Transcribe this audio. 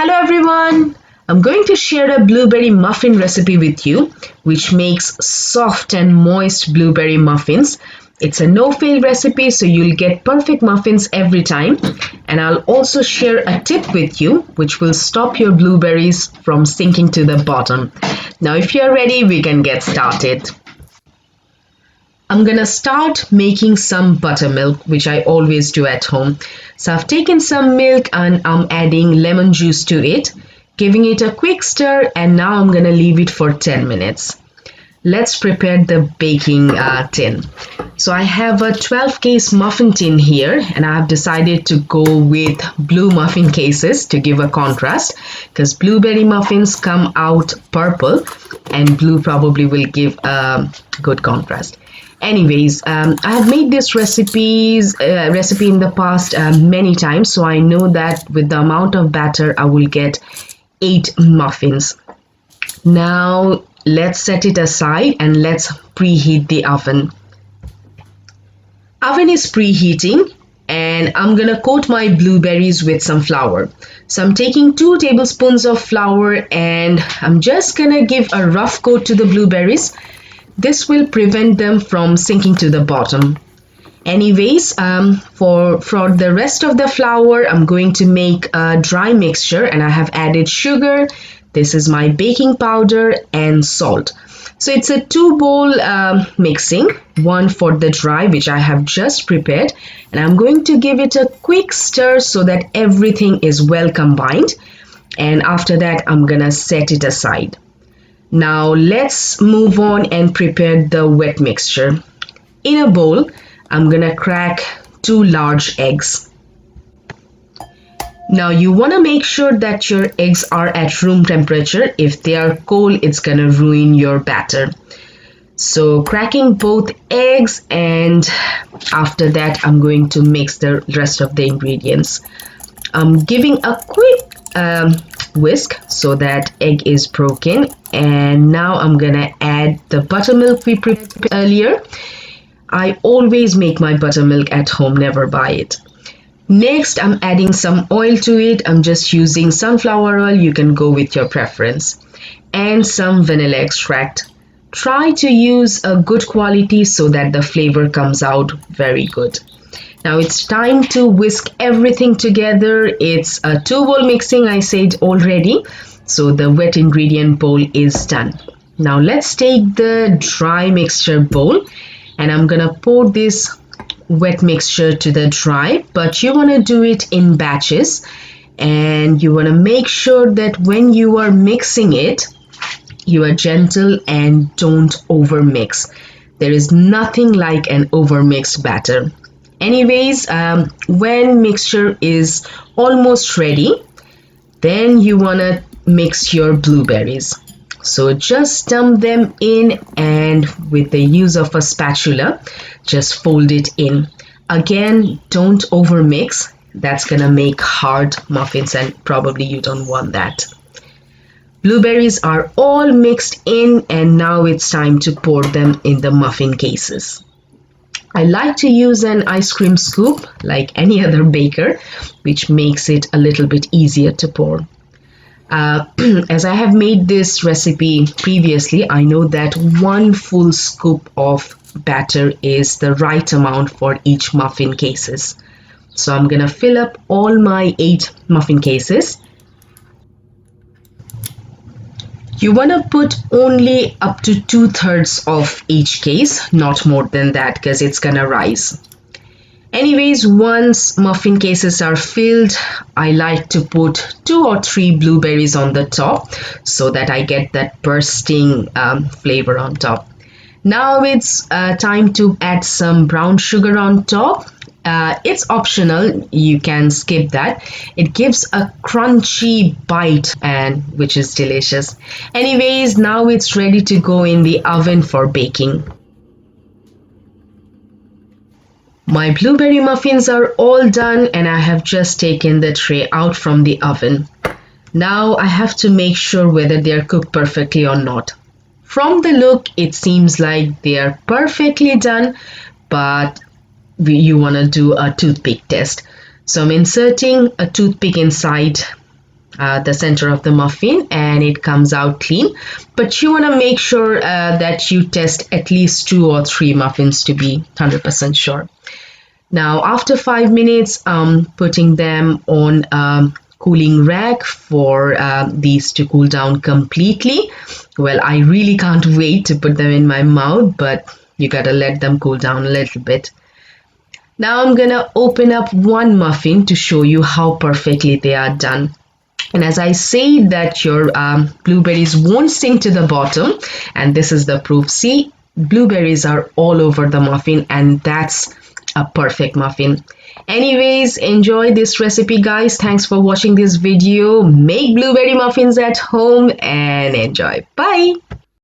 Hello everyone! I'm going to share a blueberry muffin recipe with you, which makes soft and moist blueberry muffins. It's a no-fail recipe, so you'll get perfect muffins every time. And I'll also share a tip with you, which will stop your blueberries from sinking to the bottom. Now, if you're ready, we can get started. I'm gonna start making some buttermilk, which I always do at home. So I've taken some milk and I'm adding lemon juice to it, giving it a quick stir, and now I'm gonna leave it for 10 minutes. Let's prepare the baking tin. So I have a 12 case muffin tin here, and I have decided to go with blue muffin cases to give a contrast, because blueberry muffins come out purple and blue probably will give a good contrast. Anyways, I have made this recipe in the past many times, so I know that with the amount of batter I will get 8 muffins. Now let's set it aside and let's preheat the oven. Oven is preheating and I'm gonna coat my blueberries with some flour. So I'm taking 2 tablespoons of flour and I'm just gonna give a rough coat to the blueberries. This will prevent them from sinking to the bottom. Anyways, for the rest of the flour, I'm going to make a dry mixture, and I have added sugar. This is my baking powder and salt. So it's a 2-bowl mixing, one for the dry, which I have just prepared, and I'm going to give it a quick stir so that everything is well combined. And after that, I'm gonna set it aside. Now let's move on and prepare the wet mixture. In a bowl, I'm gonna crack 2 large eggs. Now you wanna make sure that your eggs are at room temperature. If they are cold, it's gonna ruin your batter. So cracking both eggs, and after that I'm going to mix the rest of the ingredients. I'm giving a quick whisk so that egg is broken, and now I'm gonna add the buttermilk we prepared earlier. I always make my buttermilk at home, never buy it. Next, I'm adding some oil to it. I'm just using sunflower oil, you can go with your preference, and some vanilla extract. Try to use a good quality so that the flavor comes out very good. Now it's time to whisk everything together. It's a 2-bowl mixing, I said already. So the wet ingredient bowl is done. Now let's take the dry mixture bowl, and I'm gonna pour this wet mixture to the dry, but you wanna do it in batches, and you wanna make sure that when you are mixing it, you are gentle and don't overmix. There is nothing like an overmixed batter. Anyways, when mixture is almost ready, then you wanna mix your blueberries. So just dump them in, and with the use of a spatula, just fold it in. Again, don't overmix. That's gonna make hard muffins, and probably you don't want that. Blueberries are all mixed in, and now it's time to pour them in the muffin cases. I like to use an ice cream scoop like any other baker, which makes it a little bit easier to pour. As I have made this recipe previously, I know that 1 full scoop of batter is the right amount for each muffin cases. So I'm gonna fill up all my 8 muffin cases. You want to put only up to 2/3 of each case, not more than that, because it's gonna rise. Anyways, once muffin cases are filled, I like to put 2 or 3 blueberries on the top so that I get that bursting flavor on top. Now it's time to add some brown sugar on top. It's optional, you can skip that. It gives a crunchy bite, and which is delicious. Anyways, now it's ready to go in the oven for baking. My blueberry muffins are all done, and I have just taken the tray out from the oven. Now I have to make sure whether they are cooked perfectly or not. From the look, it seems like they are perfectly done, but you want to do a toothpick test. So I'm inserting a toothpick inside the center of the muffin and it comes out clean, but you want to make sure that you test at least 2 or 3 muffins to be 100% sure. Now after 5 minutes, putting them on a cooling rack for these to cool down completely. Well, I really can't wait to put them in my mouth, but you gotta let them cool down a little bit. Now I'm gonna open up one muffin to show you how perfectly they are done. And as I say that your blueberries won't sink to the bottom, and this is the proof. See, blueberries are all over the muffin, and that's a perfect muffin. Anyways, enjoy this recipe, guys. Thanks for watching this video. Make blueberry muffins at home and enjoy. Bye.